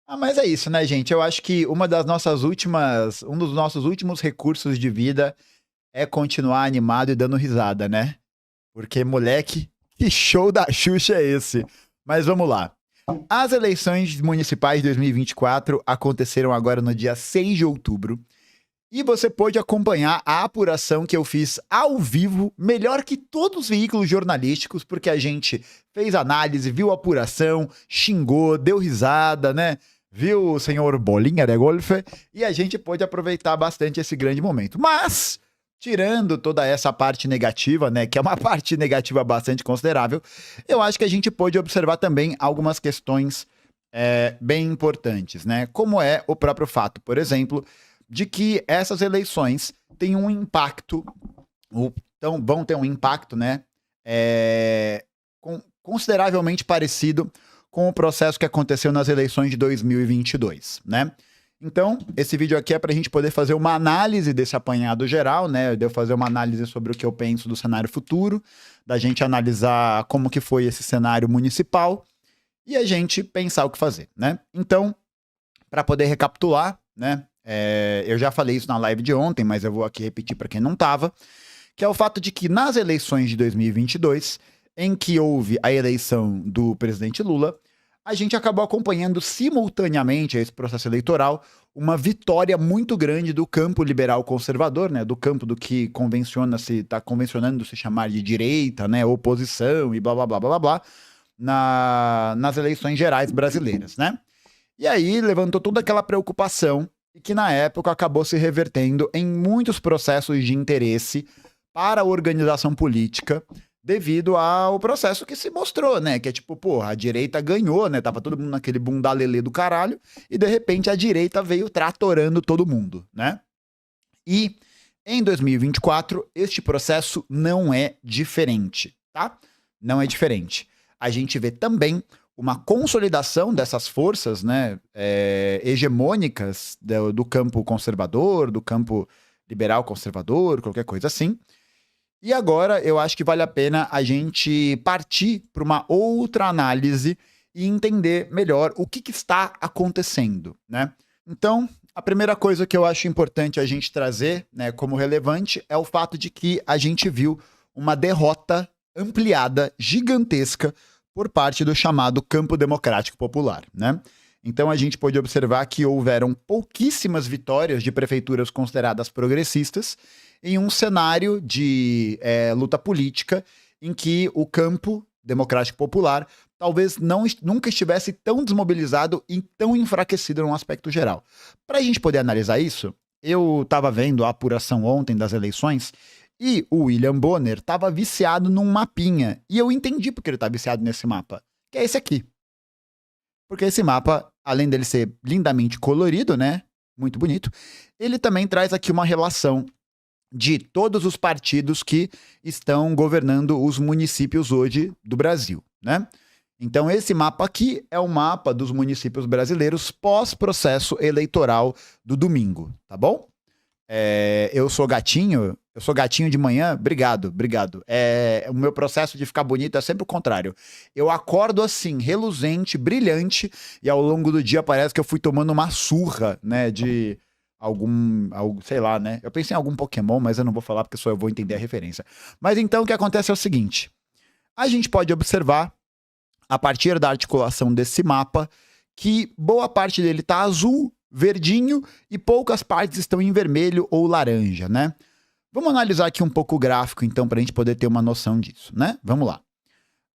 Ah, mas é isso, né, gente? Eu acho que um dos nossos últimos recursos de vida é continuar animado e dando risada, né? Porque, moleque, que show da Xuxa é esse? Mas vamos lá. As eleições municipais de 2024 aconteceram agora no dia 6 de outubro. E você pôde acompanhar a apuração que eu fiz ao vivo, melhor que todos os veículos jornalísticos, porque a gente fez análise, viu a apuração, xingou, deu risada, né? Viu o senhor Bolinha de Golfe e a gente pôde aproveitar bastante esse grande momento. Mas, tirando toda essa parte negativa, né, que é uma parte negativa bastante considerável, eu acho que a gente pôde observar também algumas questões bem importantes, né? Como é o próprio fato, por exemplo, de que essas eleições têm um impacto, então vão ter um impacto, né, consideravelmente parecido com o processo que aconteceu nas eleições de 2022, né? Então, esse vídeo aqui é para a gente poder fazer uma análise desse apanhado geral, né? De eu fazer uma análise sobre o que eu penso do cenário futuro, da gente analisar como que foi esse cenário municipal e a gente pensar o que fazer, né? Então, para poder recapitular, né? Eu já falei isso na live de ontem, mas eu vou aqui repetir para quem não estava, que é o fato de que nas eleições de 2022, em que houve a eleição do presidente Lula, a gente acabou acompanhando simultaneamente a esse processo eleitoral uma vitória muito grande do campo liberal conservador, né, do campo do que está convencionando se chamar de direita, né, oposição e blá blá blá blá blá, nas eleições gerais brasileiras, né? E aí levantou toda aquela preocupação e que na época acabou se revertendo em muitos processos de interesse para a organização política devido ao processo que se mostrou, né? Que é tipo, porra, a direita ganhou, né? Tava todo mundo naquele bundalelê do caralho e de repente a direita veio tratorando todo mundo, né? E em 2024 este processo não é diferente, tá? Não é diferente. A gente vê também uma consolidação dessas forças, né, hegemônicas do campo conservador, do campo liberal conservador, qualquer coisa assim. E agora eu acho que vale a pena a gente partir para uma outra análise e entender melhor o que está acontecendo, né? Então, a primeira coisa que eu acho importante a gente trazer, né, como relevante, é o fato de que a gente viu uma derrota ampliada, gigantesca, por parte do chamado Campo Democrático Popular, né? Então a gente pôde observar que houveram pouquíssimas vitórias de prefeituras consideradas progressistas em um cenário de luta política em que o campo democrático popular talvez nunca estivesse tão desmobilizado e tão enfraquecido num aspecto geral. Para a gente poder analisar isso, eu estava vendo a apuração ontem das eleições e o William Bonner estava viciado num mapinha. E eu entendi porque ele está viciado nesse mapa, que é esse aqui. Porque esse mapa, além dele ser lindamente colorido, né? Muito bonito, ele também traz aqui uma relação de todos os partidos que estão governando os municípios hoje do Brasil, né? Então esse mapa aqui é o mapa dos municípios brasileiros pós-processo eleitoral do domingo, tá bom? Eu sou gatinho de manhã, obrigado, obrigado. O meu processo de ficar bonito é sempre o contrário. Eu acordo assim, reluzente, brilhante, e ao longo do dia parece que eu fui tomando uma surra, né, de sei lá, né? Eu pensei em algum Pokémon, mas eu não vou falar porque só eu vou entender a referência. Mas então o que acontece é o seguinte: a gente pode observar, a partir da articulação desse mapa, que boa parte dele tá azul, verdinho e poucas partes estão em vermelho ou laranja, né? Vamos analisar aqui um pouco o gráfico, então, para a gente poder ter uma noção disso, né? Vamos lá.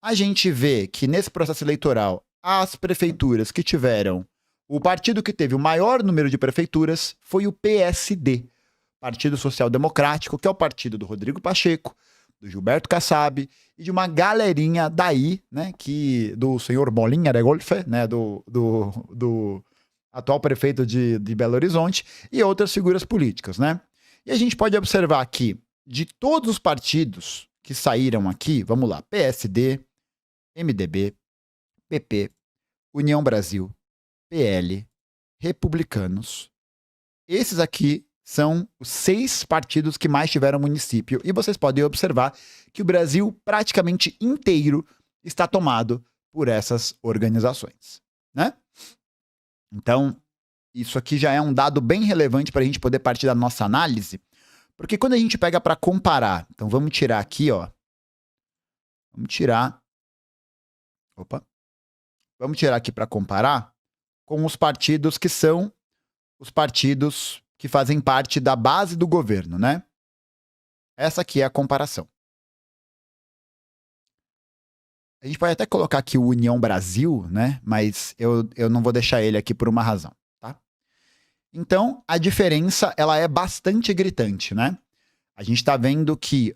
A gente vê que nesse processo eleitoral, as prefeituras que tiveram, o partido que teve o maior número de prefeituras foi o PSD, Partido Social Democrático, que é o partido do Rodrigo Pacheco, do Gilberto Kassab e de uma galerinha daí, né, do senhor Bolinha de Golfe, né, do atual prefeito de Belo Horizonte e outras figuras políticas, né? E a gente pode observar que de todos os partidos que saíram aqui, vamos lá, PSD, MDB, PP, União Brasil, PL, Republicanos, esses aqui são os 6 partidos que mais tiveram município. E vocês podem observar que o Brasil praticamente inteiro está tomado por essas organizações, né? Então, isso aqui já é um dado bem relevante para a gente poder partir da nossa análise, porque quando a gente pega para comparar, então vamos tirar aqui, ó, vamos tirar aqui para comparar com os partidos que são os partidos que fazem parte da base do governo, né? Essa aqui é a comparação. A gente pode até colocar aqui o União Brasil, né? Mas eu não vou deixar ele aqui por uma razão, tá? Então, a diferença, ela é bastante gritante, né? A gente está vendo que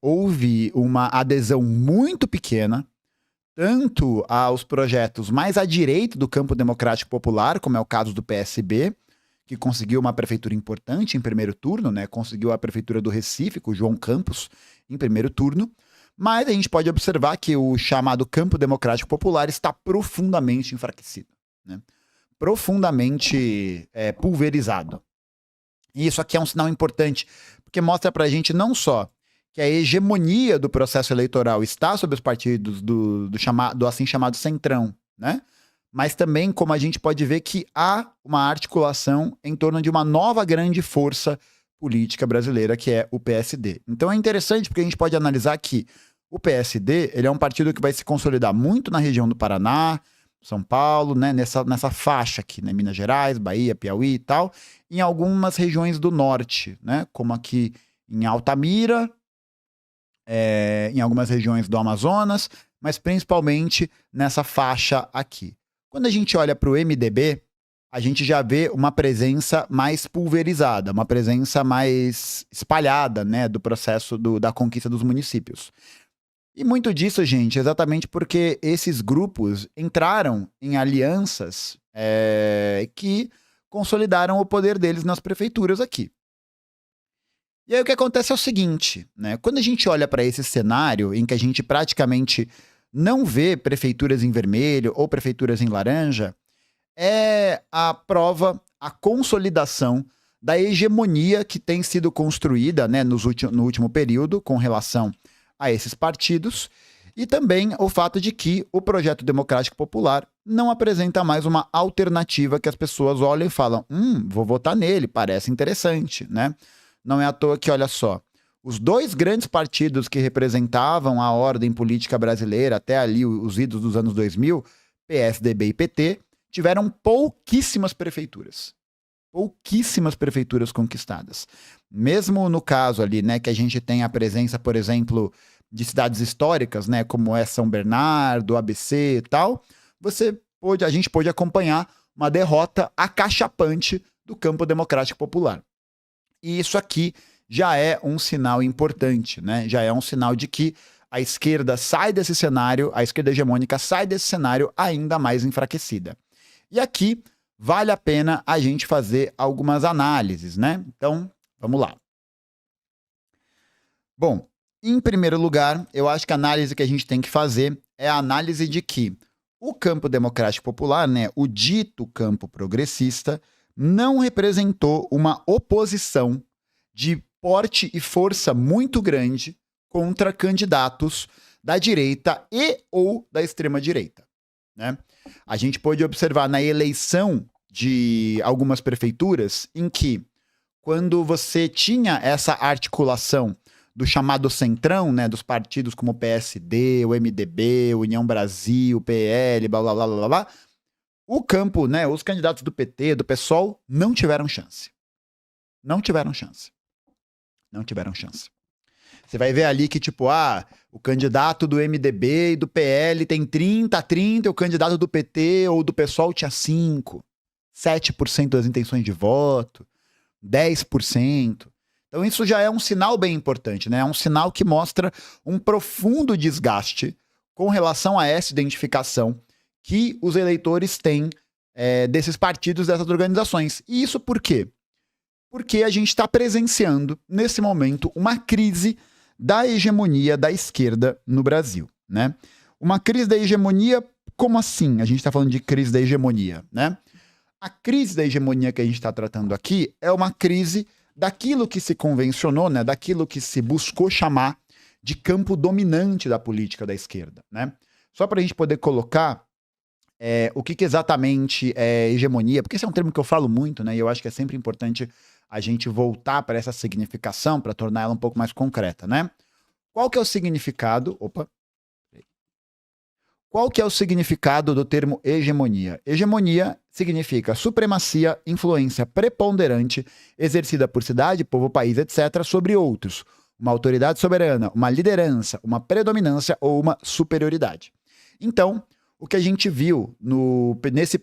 houve uma adesão muito pequena, tanto aos projetos mais à direita do campo democrático popular, como é o caso do PSB, que conseguiu uma prefeitura importante em primeiro turno, né? Conseguiu a prefeitura do Recife, com o João Campos, em primeiro turno. Mas a gente pode observar que o chamado campo democrático popular está profundamente enfraquecido, né? Profundamente pulverizado. E isso aqui é um sinal importante, porque mostra pra gente não só que a hegemonia do processo eleitoral está sob os partidos do assim chamado centrão, né? Mas também como a gente pode ver que há uma articulação em torno de uma nova grande força política brasileira, que é o PSD. Então é interessante porque a gente pode analisar que o PSD, ele é um partido que vai se consolidar muito na região do Paraná, São Paulo, né, nessa faixa aqui, né, Minas Gerais, Bahia, Piauí e tal, em algumas regiões do norte, né, como aqui em Altamira, em algumas regiões do Amazonas, mas principalmente nessa faixa aqui. Quando a gente olha para o MDB, a gente já vê uma presença mais pulverizada, uma presença mais espalhada, né, do processo da conquista dos municípios. E muito disso, gente, exatamente porque esses grupos entraram em alianças que consolidaram o poder deles nas prefeituras aqui. E aí o que acontece é o seguinte, né? Quando a gente olha para esse cenário em que a gente praticamente não vê prefeituras em vermelho ou prefeituras em laranja, é a prova, a consolidação da hegemonia que tem sido construída, né, no último período com relação a esses partidos, e também o fato de que o projeto democrático popular não apresenta mais uma alternativa que as pessoas olham e falam, vou votar nele, parece interessante, né? Não é à toa que, olha só, os dois grandes partidos que representavam a ordem política brasileira até ali, os idos dos anos 2000, PSDB e PT, tiveram pouquíssimas prefeituras conquistadas. Mesmo no caso ali, né, que a gente tem a presença, por exemplo, de cidades históricas, né, como é São Bernardo, ABC e tal, a gente pôde acompanhar uma derrota acachapante do campo democrático popular. E isso aqui já é um sinal importante, né? Já é um sinal de que a esquerda sai desse cenário, a esquerda hegemônica sai desse cenário ainda mais enfraquecida. E aqui vale a pena a gente fazer algumas análises, né? Então, vamos lá. Bom, em primeiro lugar, eu acho que a análise que a gente tem que fazer é a análise de que o campo democrático popular, né, o dito campo progressista, não representou uma oposição de porte e força muito grande contra candidatos da direita e ou da extrema-direita, né? A gente pôde observar na eleição de algumas prefeituras em que, quando você tinha essa articulação do chamado centrão, né, dos partidos como o PSD, o MDB, União Brasil, o PL, blá, blá, blá, blá, blá, o campo, né, os candidatos do PT, do PSOL, não tiveram chance. Não tiveram chance. Não tiveram chance. Você vai ver ali que, tipo, o candidato do MDB e do PL tem 30, e o candidato do PT ou do PSOL tinha 5%, 7% das intenções de voto, 10%. Então isso já é um sinal bem importante, né? É um sinal que mostra um profundo desgaste com relação a essa identificação que os eleitores têm desses partidos, dessas organizações. E isso por quê? Porque a gente está presenciando, nesse momento, uma crise da hegemonia da esquerda no Brasil, né? Uma crise da hegemonia, como assim? A gente está falando de crise da hegemonia, né? A crise da hegemonia que a gente está tratando aqui é uma crise daquilo que se convencionou, né? Daquilo que se buscou chamar de campo dominante da política da esquerda, né? Só para a gente poder colocar o que exatamente é hegemonia, porque esse é um termo que eu falo muito, né? E eu acho que é sempre importante a gente voltar para essa significação para tornar ela um pouco mais concreta, né? Qual que é o significado? Opa. Qual que é o significado do termo hegemonia? Hegemonia significa supremacia, influência preponderante exercida por cidade, povo, país, etc., sobre outros. Uma autoridade soberana, uma liderança, uma predominância ou uma superioridade. Então, o que a gente viu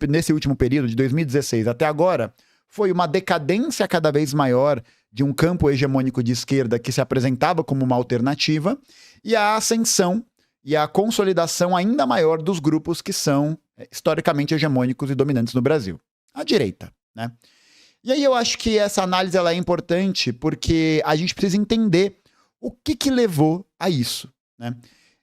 nesse último período, de 2016 até agora, foi uma decadência cada vez maior de um campo hegemônico de esquerda que se apresentava como uma alternativa e a ascensão e a consolidação ainda maior dos grupos que são historicamente hegemônicos e dominantes no Brasil. A direita, né? E aí eu acho que essa análise ela é importante porque a gente precisa entender o que levou a isso, né?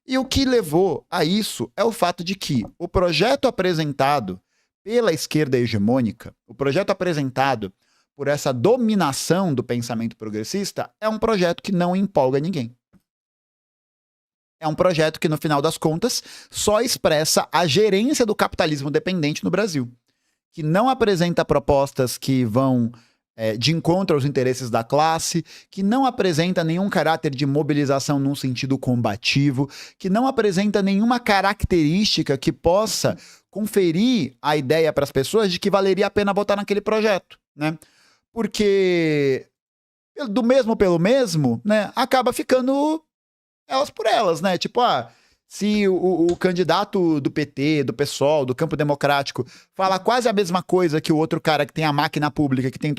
E o que levou a isso é o fato de que o projeto apresentado pela esquerda hegemônica, o projeto apresentado por essa dominação do pensamento progressista, é um projeto que não empolga ninguém. É um projeto que, no final das contas, só expressa a gerência do capitalismo dependente no Brasil, que não apresenta propostas que vão de encontro aos interesses da classe, que não apresenta nenhum caráter de mobilização num sentido combativo, que não apresenta nenhuma característica que possa conferir a ideia para as pessoas de que valeria a pena votar naquele projeto, né? Porque do mesmo pelo mesmo, né, acaba ficando elas por elas, né? Tipo, se o candidato do PT, do PSOL, do Campo Democrático fala quase a mesma coisa que o outro cara que tem a máquina pública, que tem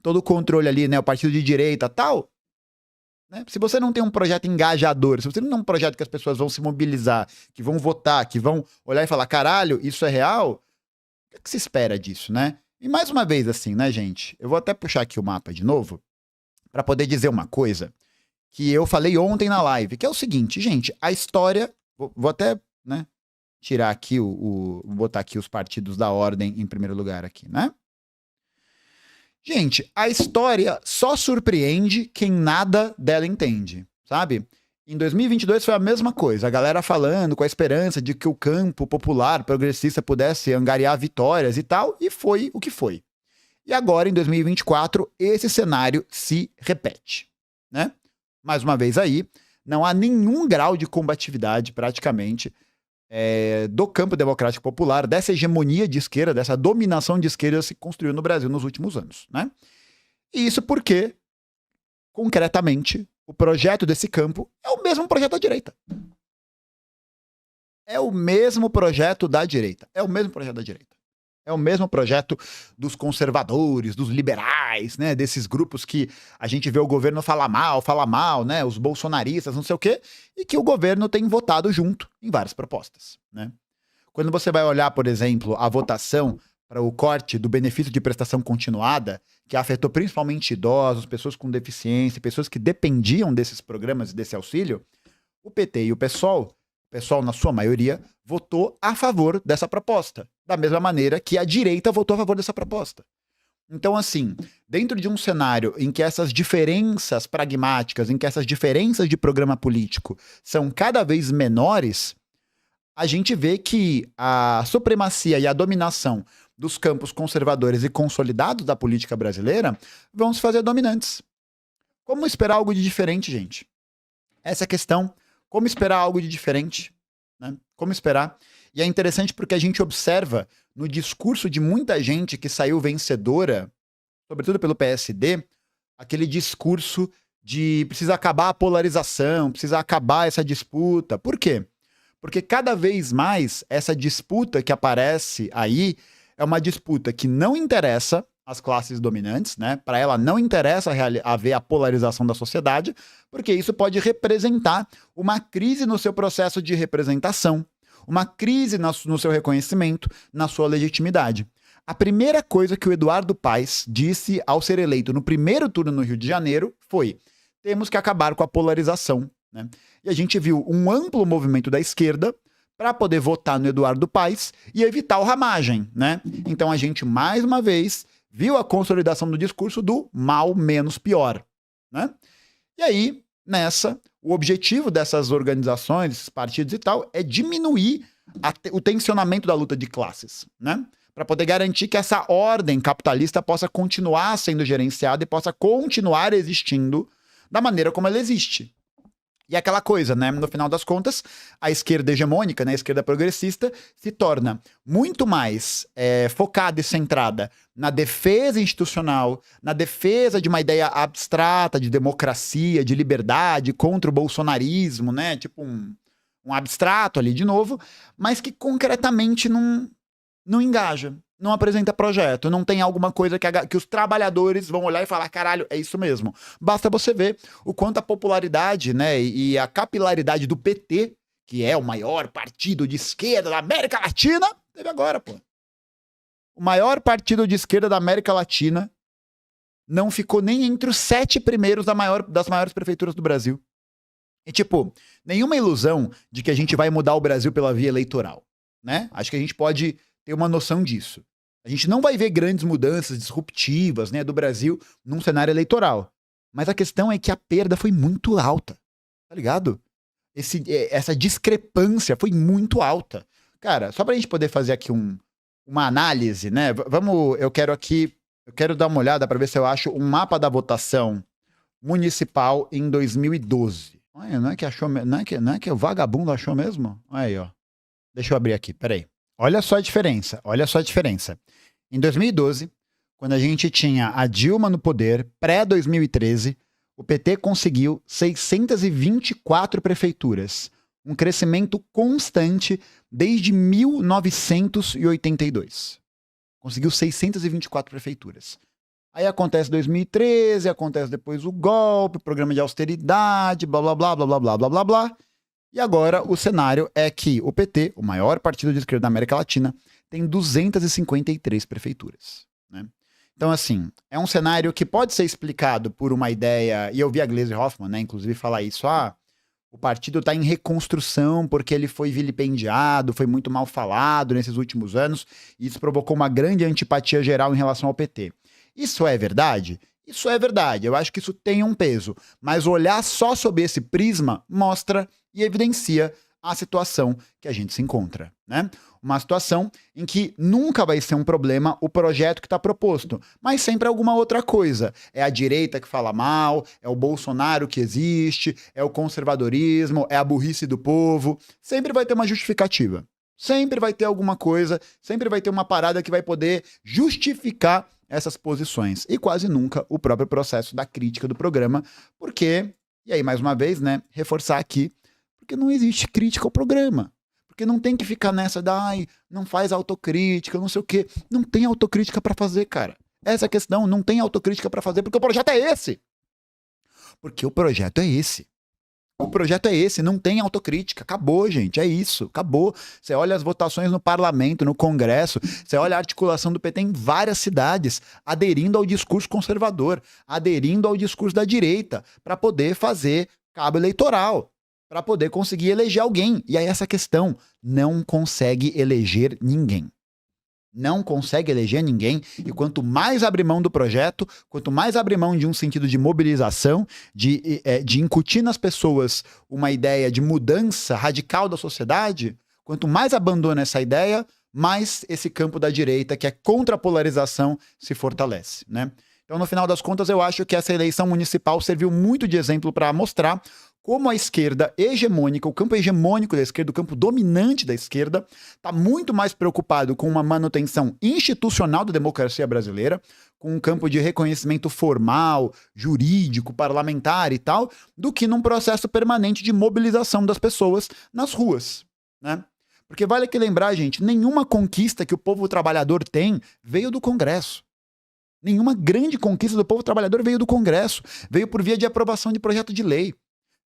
todo o controle ali, né? O partido de direita, tal, né? Se você não tem um projeto engajador, se você não tem um projeto que as pessoas vão se mobilizar, que vão votar, que vão olhar e falar, caralho, isso é real, o que se espera disso, né? E mais uma vez assim, né, gente? Eu vou até puxar aqui o mapa de novo para poder dizer uma coisa que eu falei ontem na live, que é o seguinte, gente, a história, vou até, né, tirar aqui botar aqui os partidos da ordem em primeiro lugar aqui, né? Gente, a história só surpreende quem nada dela entende, sabe? Em 2022 foi a mesma coisa, a galera falando com a esperança de que o campo popular progressista pudesse angariar vitórias e tal, e foi o que foi. E agora, em 2024, esse cenário se repete, né? Mais uma vez aí, não há nenhum grau de combatividade, praticamente, do campo democrático popular, dessa hegemonia de esquerda, dessa dominação de esquerda que se construiu no Brasil nos últimos anos, né? E isso porque, concretamente, o projeto desse campo é o mesmo projeto da direita. É o mesmo projeto da direita. É o mesmo projeto da direita. É o mesmo projeto dos conservadores, dos liberais, né? Desses grupos que a gente vê o governo falar mal, né? Os bolsonaristas, não sei o quê, e que o governo tem votado junto em várias propostas, né? Quando você vai olhar, por exemplo, a votação para o corte do benefício de prestação continuada, que afetou principalmente idosos, pessoas com deficiência, pessoas que dependiam desses programas e desse auxílio, o PT e o PSOL, na sua maioria, votou a favor dessa proposta, da mesma maneira que a direita votou a favor dessa proposta. Então, assim, dentro de um cenário em que essas diferenças pragmáticas, em que essas diferenças de programa político são cada vez menores, a gente vê que a supremacia e a dominação dos campos conservadores e consolidados da política brasileira vão se fazer dominantes. Como esperar algo de diferente, gente? Essa é a questão. Como esperar algo de diferente? Né? Como esperar? E é interessante porque a gente observa no discurso de muita gente que saiu vencedora, sobretudo pelo PSD, aquele discurso de precisa acabar a polarização, precisa acabar essa disputa. Por quê? Porque cada vez mais essa disputa que aparece aí é uma disputa que não interessa as classes dominantes, né? Para ela não interessa haver a polarização da sociedade, porque isso pode representar uma crise no seu processo de representação, uma crise no seu reconhecimento, na sua legitimidade. A primeira coisa que o Eduardo Paes disse ao ser eleito no primeiro turno no Rio de Janeiro foi: temos que acabar com a polarização, né? E a gente viu um amplo movimento da esquerda para poder votar no Eduardo Paes e evitar o ramagem, né? Então a gente, mais uma vez, viu a consolidação do discurso do mal menos pior, né? E aí, o objetivo dessas organizações, esses partidos e tal, é diminuir o tensionamento da luta de classes, né? Para poder garantir que essa ordem capitalista possa continuar sendo gerenciada e possa continuar existindo da maneira como ela existe. E aquela coisa, né? No final das contas, a esquerda hegemônica, né? A esquerda progressista, se torna muito mais focada e centrada na defesa institucional, na defesa de uma ideia abstrata de democracia, de liberdade, contra o bolsonarismo, né? Tipo um abstrato ali de novo, mas que concretamente não engaja, não apresenta projeto, não tem alguma coisa que os trabalhadores vão olhar e falar, caralho, é isso mesmo. Basta você ver o quanto a popularidade, né, e a capilaridade do PT, que é o maior partido de esquerda da América Latina, teve agora, pô. O maior partido de esquerda da América Latina não ficou nem entre os 7 primeiros das maiores prefeituras do Brasil. E, tipo, nenhuma ilusão de que a gente vai mudar o Brasil pela via eleitoral, né? Acho que a gente pode ter uma noção disso. A gente não vai ver grandes mudanças disruptivas, né, do Brasil num cenário eleitoral. Mas a questão é que a perda foi muito alta, tá ligado? Essa discrepância foi muito alta. Cara, só pra gente poder fazer aqui uma análise, né? Eu quero dar uma olhada pra ver se eu acho um mapa da votação municipal em 2012. Olha, não é que o vagabundo achou mesmo? Olha aí, ó. Deixa eu abrir aqui, peraí. Olha só a diferença. Em 2012, quando a gente tinha a Dilma no poder, pré-2013, o PT conseguiu 624 prefeituras. Um crescimento constante desde 1982. Conseguiu 624 prefeituras. Aí acontece 2013, acontece depois o golpe, programa de austeridade, blá, blá, blá, blá, blá, blá, blá, blá, blá. E agora o cenário é que o PT, o maior partido de esquerda da América Latina, tem 253 prefeituras, né? Então, assim, é um cenário que pode ser explicado por uma ideia, e eu vi a Gleisi Hoffmann, né, inclusive falar isso, o partido está em reconstrução porque ele foi vilipendiado, foi muito mal falado nesses últimos anos, e isso provocou uma grande antipatia geral em relação ao PT. Isso é verdade? Isso é verdade, eu acho que isso tem um peso, mas olhar só sob esse prisma mostra e evidencia a situação que a gente se encontra, né? Uma situação em que nunca vai ser um problema o projeto que está proposto, mas sempre é alguma outra coisa. É a direita que fala mal, é o Bolsonaro que existe, é o conservadorismo, é a burrice do povo. Sempre vai ter uma justificativa. Sempre vai ter alguma coisa, sempre vai ter uma parada que vai poder justificar essas posições. E quase nunca o próprio processo da crítica do programa, porque, e aí mais uma vez, né, reforçar aqui, porque não existe crítica ao programa. Porque não tem que ficar nessa não faz autocrítica, não sei o quê. Não tem autocrítica pra fazer, cara. Essa é a questão, não tem autocrítica pra fazer porque o projeto é esse. Porque o projeto é esse. O projeto é esse, não tem autocrítica. Acabou, gente, é isso, acabou. Você olha as votações no parlamento, no Congresso, você olha a articulação do PT em várias cidades, aderindo ao discurso conservador, aderindo ao discurso da direita, para poder fazer cabo eleitoral, para poder conseguir eleger alguém. E aí essa questão, não consegue eleger ninguém. Não consegue eleger ninguém, e quanto mais abre mão do projeto, quanto mais abre mão de um sentido de mobilização, de incutir nas pessoas uma ideia de mudança radical da sociedade, quanto mais abandona essa ideia, mais esse campo da direita, que é contra a polarização, se fortalece, né? Então, no final das contas, eu acho que essa eleição municipal serviu muito de exemplo para mostrar como a esquerda hegemônica, o campo hegemônico da esquerda, o campo dominante da esquerda, está muito mais preocupado com uma manutenção institucional da democracia brasileira, com um campo de reconhecimento formal, jurídico, parlamentar e tal, do que num processo permanente de mobilização das pessoas nas ruas, né? Porque vale aqui lembrar, gente, nenhuma conquista que o povo trabalhador tem veio do Congresso. Nenhuma grande conquista do povo trabalhador veio do Congresso, veio por via de aprovação de projeto de lei.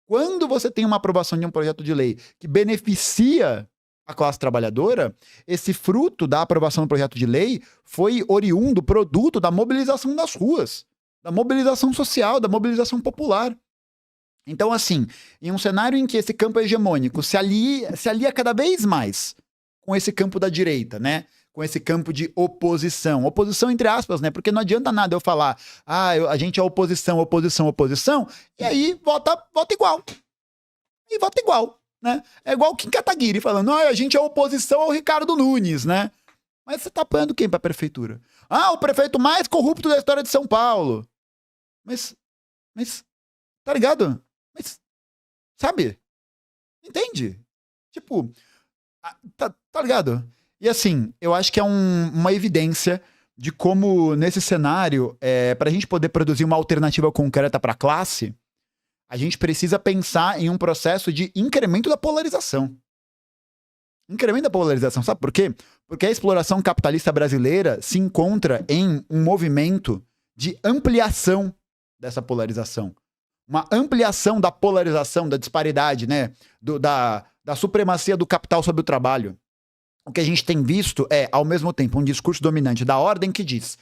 Quando você tem uma aprovação de um projeto de lei que beneficia a classe trabalhadora, esse fruto da aprovação do projeto de lei foi oriundo, produto da mobilização das ruas, da mobilização social, da mobilização popular. Então, assim, em um cenário em que esse campo hegemônico se alia cada vez mais com esse campo da direita, né? Com esse campo de oposição. Oposição entre aspas, né? Porque não adianta nada eu falar, a gente é oposição, oposição, oposição, e aí vota igual. E vota igual. né? É igual o Kim Kataguiri falando, a gente é oposição ao Ricardo Nunes, né? Mas você tá apoiando quem pra prefeitura? O prefeito mais corrupto da história de São Paulo. Mas, tá ligado? Mas, sabe? Entende? Tipo, tá ligado? E assim, eu acho que é uma evidência de como, nesse cenário, pra gente poder produzir uma alternativa concreta pra classe, a gente precisa pensar em um processo de incremento da polarização. Incremento da polarização, sabe por quê? Porque a exploração capitalista brasileira se encontra em um movimento de ampliação dessa polarização. Uma ampliação da polarização, da disparidade, né? Da supremacia do capital sobre o trabalho. O que a gente tem visto é, ao mesmo tempo, um discurso dominante da ordem que diz: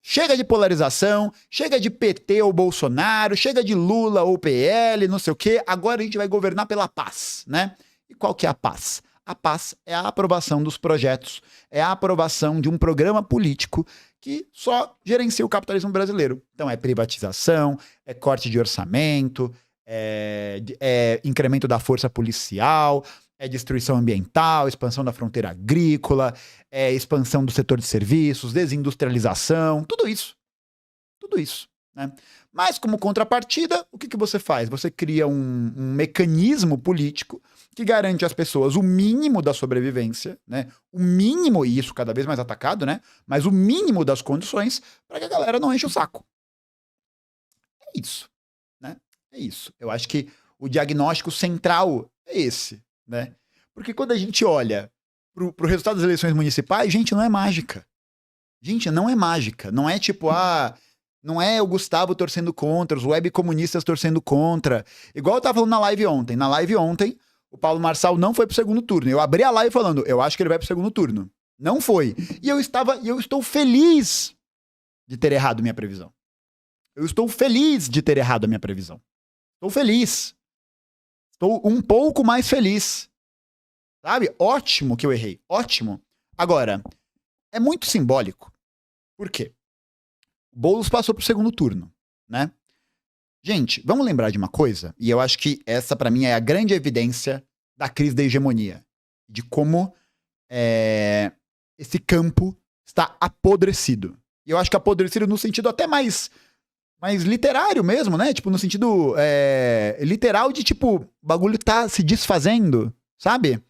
chega de polarização, chega de PT ou Bolsonaro, chega de Lula ou PL, não sei o quê, agora a gente vai governar pela paz, né? E qual que é a paz? A paz é a aprovação dos projetos, é a aprovação de um programa político que só gerencia o capitalismo brasileiro. Então é privatização, é corte de orçamento, é incremento da força policial, é destruição ambiental, expansão da fronteira agrícola, é expansão do setor de serviços, desindustrialização, tudo isso. Tudo isso, né? Mas como contrapartida, o que você faz? Você cria um mecanismo político que garante às pessoas o mínimo da sobrevivência, né? O mínimo, e isso cada vez mais atacado, né? Mas o mínimo das condições para que a galera não enche o saco. É isso, né? É isso. Eu acho que o diagnóstico central é esse, né? Porque quando a gente olha pro resultado das eleições municipais, gente, não é mágica. Gente, não é mágica. Não é tipo, não é o Gustavo torcendo contra, os web comunistas torcendo contra. Igual eu tava falando na live ontem. Na live ontem, o Paulo Marçal não foi pro segundo turno. Eu abri a live falando, eu acho que ele vai pro segundo turno. Não foi. E eu estou feliz de ter errado minha previsão. Eu estou feliz de ter errado a minha previsão. Estou feliz. Estou um pouco mais feliz. Sabe? Ótimo que eu errei. Ótimo. Agora, é muito simbólico. Por quê? O Boulos passou pro segundo turno, né? Gente, vamos lembrar de uma coisa, e eu acho que essa pra mim é a grande evidência da crise da hegemonia, de como esse campo está apodrecido. E eu acho que apodrecido no sentido até mais literário mesmo, né? Tipo, no sentido literal de, tipo, o bagulho tá se desfazendo, sabe?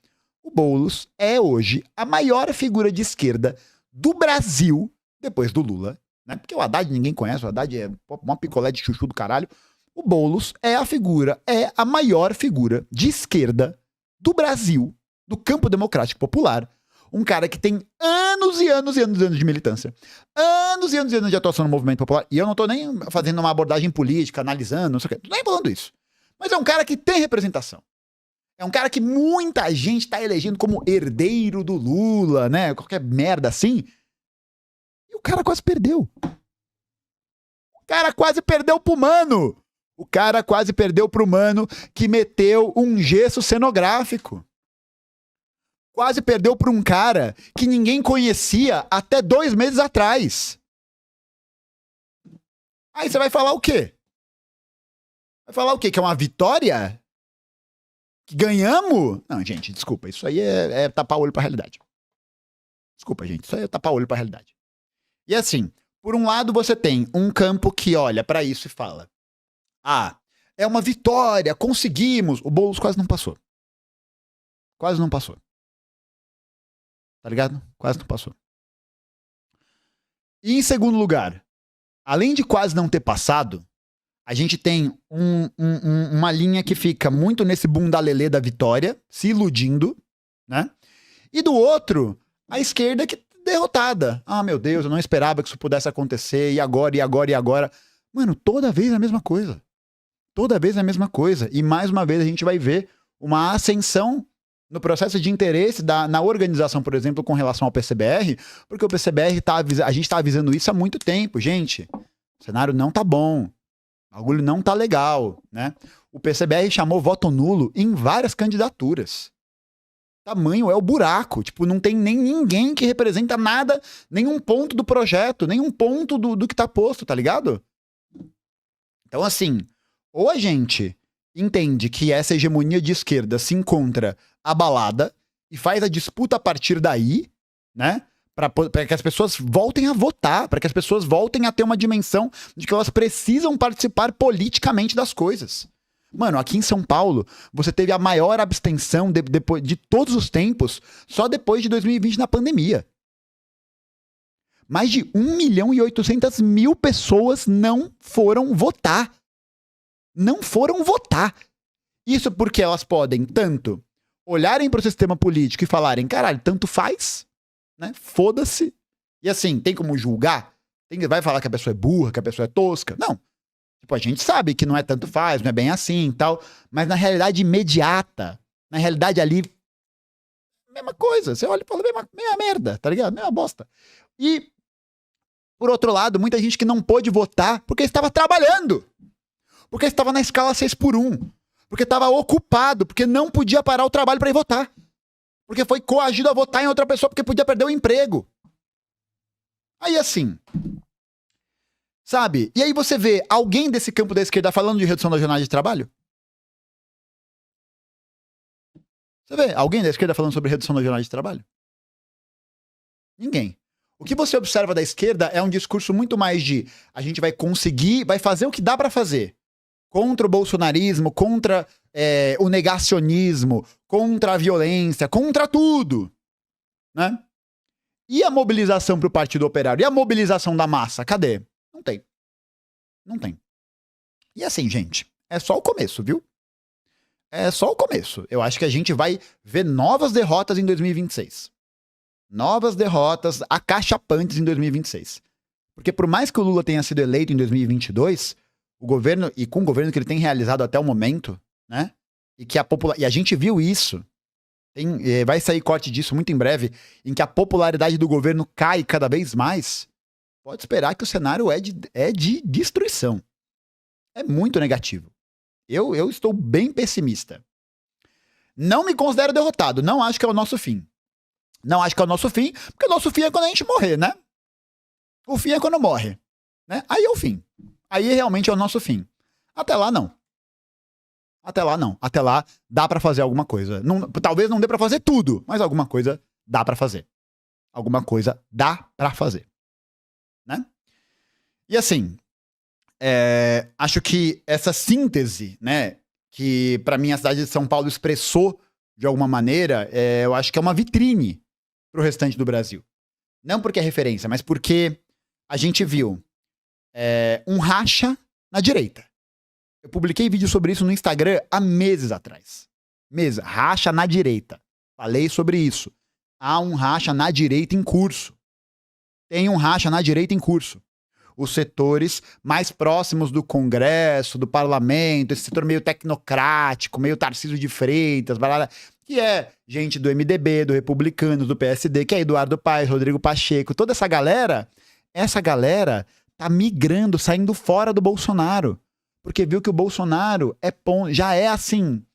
O Boulos é hoje a maior figura de esquerda do Brasil, depois do Lula, né? Porque o Haddad ninguém conhece, o Haddad é uma picolé de chuchu do caralho. O Boulos é a maior figura de esquerda do Brasil, do campo democrático popular. Um cara que tem anos e anos e anos e anos de militância. Anos e anos e anos de atuação no movimento popular. E eu não tô nem fazendo uma abordagem política, analisando, não sei o quê. Tô nem falando isso. Mas é um cara que tem representação. É um cara que muita gente tá elegendo como herdeiro do Lula, né? Qualquer merda assim. E o cara quase perdeu. O cara quase perdeu pro Mano. O cara quase perdeu pro Mano que meteu um gesso cenográfico. Quase perdeu pra um cara que ninguém conhecia até 2 meses atrás. Aí você vai falar o quê? Vai falar o quê? Que é uma vitória? Que ganhamos? Não, gente, desculpa. Isso aí é tapar o olho pra realidade. Desculpa, gente. Isso aí é tapar o olho pra realidade. E assim, por um lado você tem um campo que olha pra isso e fala: é uma vitória, conseguimos. O Boulos quase não passou. Quase não passou. Tá ligado? Quase não passou. E em segundo lugar, além de quase não ter passado, a gente tem uma linha que fica muito nesse bundalelê da vitória, se iludindo, né? E do outro, a esquerda que derrotada. Meu Deus, eu não esperava que isso pudesse acontecer, e agora, e agora, e agora. Mano, toda vez a mesma coisa. Toda vez a mesma coisa. E mais uma vez a gente vai ver uma ascensão no processo de interesse na organização, por exemplo, com relação ao PCBR, porque o PCBR a gente tá avisando isso há muito tempo, gente. O cenário não tá bom. O bagulho não tá legal, né? O PCBR chamou voto nulo em várias candidaturas. Tamanho é o buraco. Tipo, não tem nem ninguém que representa nada, nenhum ponto do projeto, nenhum ponto do que tá posto, tá ligado? Então, assim, ou a gente entende que essa hegemonia de esquerda se encontra abalada e faz a disputa a partir daí, né? Para que as pessoas voltem a votar, para que as pessoas voltem a ter uma dimensão de que elas precisam participar politicamente das coisas. Mano, aqui em São Paulo, você teve a maior abstenção de todos os tempos só depois de 2020 na pandemia. Mais de 1.800.000 pessoas não foram votar. Não foram votar. Isso porque elas podem tanto olharem para o sistema político e falarem, caralho, tanto faz, né? Foda-se. E assim, tem como julgar? Vai falar que a pessoa é burra, que a pessoa é tosca? Não. Tipo, a gente sabe que não é tanto faz, não é bem assim e tal, mas na realidade imediata, na realidade ali, mesma coisa. Você olha e fala, mesma merda, tá ligado? Mesma bosta. E, por outro lado, muita gente que não pôde votar porque estava trabalhando. Porque estava na escala 6x1. Porque estava ocupado, porque não podia parar o trabalho para ir votar. Porque foi coagido a votar em outra pessoa porque podia perder o emprego. Aí assim, sabe? E aí você vê alguém desse campo da esquerda falando de redução da jornada de trabalho? Você vê alguém da esquerda falando sobre redução da jornada de trabalho? Ninguém. O que você observa da esquerda é um discurso muito mais de a gente vai conseguir, vai fazer o que dá para fazer. Contra o bolsonarismo, contra o negacionismo, contra a violência, contra tudo, né? E a mobilização pro Partido Operário? E a mobilização da massa? Cadê? Não tem. Não tem. E assim, gente, é só o começo, viu? É só o começo. Eu acho que a gente vai ver novas derrotas em 2026. Novas derrotas acachapantes em 2026. Porque por mais que o Lula tenha sido eleito em 2022... o governo, e com o governo que ele tem realizado até o momento, né? E que e a gente viu isso. Vai sair corte disso muito em breve, em que a popularidade do governo cai cada vez mais. Pode esperar que o cenário é de destruição. É muito negativo. Eu estou bem pessimista. Não me considero derrotado. Não acho que é o nosso fim. Não acho que é o nosso fim, porque o nosso fim é quando a gente morrer, né? O fim é quando morre, né? Aí é o fim. Aí realmente é o nosso fim. Até lá, não. Até lá, não. Até lá, dá pra fazer alguma coisa. Não, talvez não dê pra fazer tudo, mas alguma coisa dá pra fazer. Alguma coisa dá pra fazer. Né? E assim, acho que essa síntese, né, que pra mim a cidade de São Paulo expressou de alguma maneira, eu acho que é uma vitrine pro restante do Brasil. Não porque é referência, mas porque a gente viu um racha na direita. Eu publiquei vídeo sobre isso no Instagram há meses atrás. Racha na direita. Falei sobre isso. Há um racha na direita em curso. Tem um racha na direita em curso. Os setores mais próximos do Congresso, do Parlamento, esse setor meio tecnocrático, meio Tarcísio de Freitas, que é gente do MDB, do Republicanos, do PSD, que é Eduardo Paes, Rodrigo Pacheco, toda essa galera tá migrando, saindo fora do Bolsonaro. Porque viu que o Bolsonaro já é assim,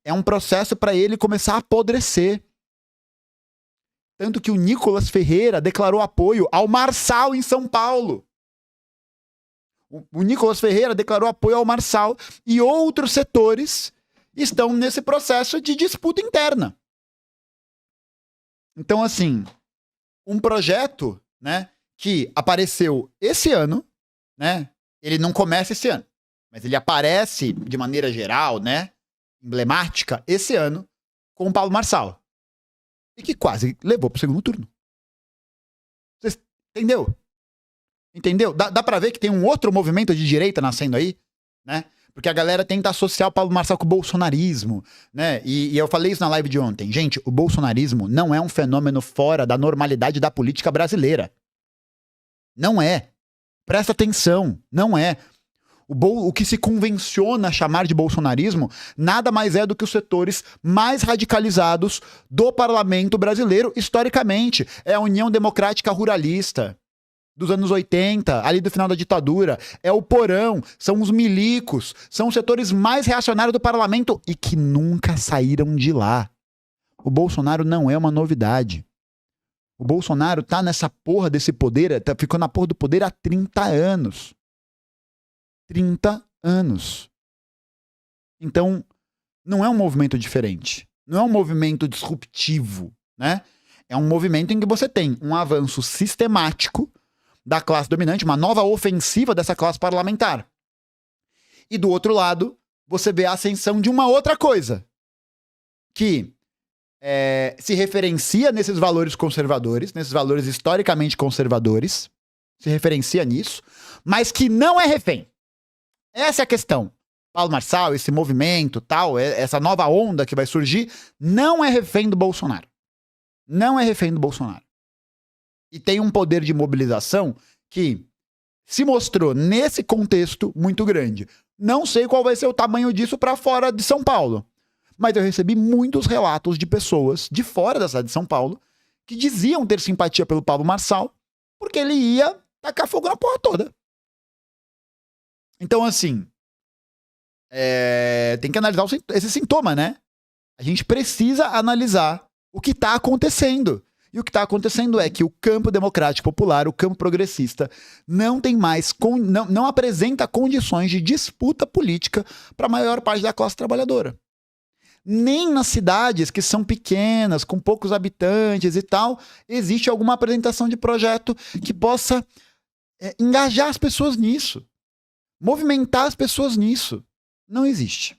é um processo para ele começar a apodrecer. Tanto que o Nicolas Ferreira declarou apoio ao Marçal em São Paulo. O Nicolas Ferreira declarou apoio ao Marçal e outros setores estão nesse processo de disputa interna. Então, assim, um projeto, né, que apareceu esse ano, né, ele não começa esse ano, mas ele aparece de maneira geral, né, emblemática, esse ano, com o Paulo Marçal. E que quase levou pro segundo turno. Você entendeu? Entendeu? Dá pra ver que tem um outro movimento de direita nascendo aí, né? Porque a galera tenta associar o Paulo Marçal com o bolsonarismo, né? E eu falei isso na live de ontem. Gente, o bolsonarismo não é um fenômeno fora da normalidade da política brasileira. Não é. Presta atenção. Não é. O que se convenciona chamar de bolsonarismo nada mais é do que os setores mais radicalizados do parlamento brasileiro historicamente. É a União Democrática Ruralista dos anos 80, ali do final da ditadura. É o Porão, são os milicos, são os setores mais reacionários do parlamento e que nunca saíram de lá. O Bolsonaro não é uma novidade. O Bolsonaro tá nessa porra desse poder, ficou na porra do poder há 30 anos. 30 anos. Então, não é um movimento diferente. Não é um movimento disruptivo, né? É um movimento em que você tem um avanço sistemático da classe dominante, uma nova ofensiva dessa classe parlamentar. E do outro lado, você vê a ascensão de uma outra coisa, que se referencia nesses valores conservadores, nesses valores historicamente conservadores, se referencia nisso, mas que não é refém. Essa é a questão. Paulo Marçal, esse movimento, tal, essa nova onda que vai surgir, não é refém do Bolsonaro. Não é refém do Bolsonaro. E tem um poder de mobilização que se mostrou, nesse contexto, muito grande. Não sei qual vai ser o tamanho disso para fora de São Paulo. Mas eu recebi muitos relatos de pessoas de fora da cidade de São Paulo que diziam ter simpatia pelo Paulo Marçal porque ele ia tacar fogo na porra toda. Então, assim, tem que analisar esse sintoma, né? A gente precisa analisar o que está acontecendo. E o que está acontecendo é que o campo democrático popular, o campo progressista, não tem mais, não apresenta condições de disputa política para a maior parte da classe trabalhadora. Nem nas cidades que são pequenas, com poucos habitantes e tal, existe alguma apresentação de projeto que possa engajar as pessoas nisso, movimentar as pessoas nisso. Não existe.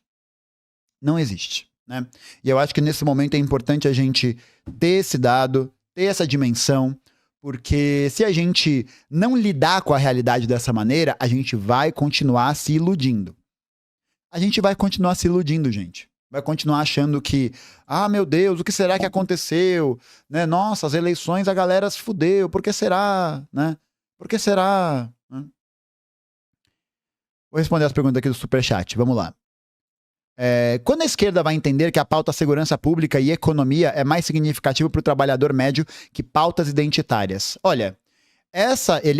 Não existe, né? E eu acho que nesse momento é importante a gente ter esse dado, ter essa dimensão, porque se a gente não lidar com a realidade dessa maneira, a gente vai continuar se iludindo. A gente vai continuar se iludindo, gente. Vai continuar achando que, meu Deus, o que será que aconteceu? Né? Nossa, as eleições a galera se fudeu, por que será? Né? Por que será? Vou responder as perguntas aqui do Superchat, vamos lá. Quando a esquerda vai entender que a pauta segurança pública e economia é mais significativa para o trabalhador médio que pautas identitárias? Olha,